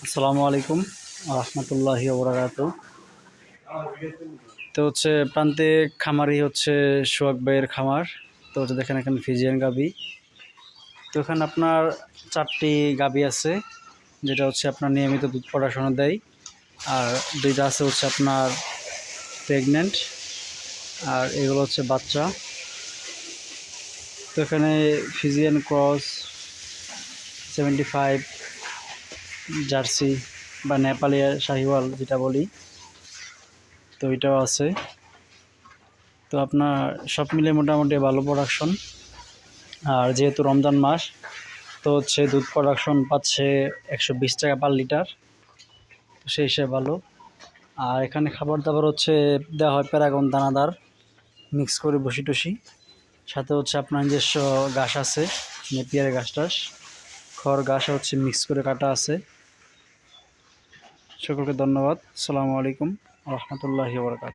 আসসালামু আলাইকুম রহমতুল্লাহি ওবরাকাতু। তো হচ্ছে প্রান্তিক খামারই হচ্ছে সোহাগ ভাইয়ের খামার। তো হচ্ছে দেখেন এখানে ফিজিয়ান গাবি। তো এখানে আপনার 4টি গাবি আছে, যেটা হচ্ছে আপনার নিয়মিত দুধ প্রোডাকশনে দেয়। আর 2টা আছে হচ্ছে আপনার প্রেগনেন্ট, আর এগুলো হচ্ছে বাচ্চা। তো এখানে ফিজিয়ান ক্রস 75 জার্সি বা নেপালি শাহিওয়াল যেটা বলি, তো এটাও আছে। তো আপনার সব মিলে মোটামুটি ভালো প্রোডাকশন। আর যেহেতু রমজান মাস, তো হচ্ছে দুধ প্রোডাকশন পাচ্ছে 120 টাকা পার লিটার, তো সেই হিসেবে ভালো। আর এখানে খাবার দাবার হচ্ছে দেওয়া হয় প্যারাগন দানাদার মিক্স করে বসি টসি, সাথে হচ্ছে আপনার নিজস্ব ঘাস আছে, নেপিয়ারের ঘাস টাস, খড় ঘাস হচ্ছে মিক্স করে কাটা আছে। সকলকে ধন্যবাদ। আসসালামু আলাইকুম রহমতুল্লাহি ওয়া বারাকাতুহু।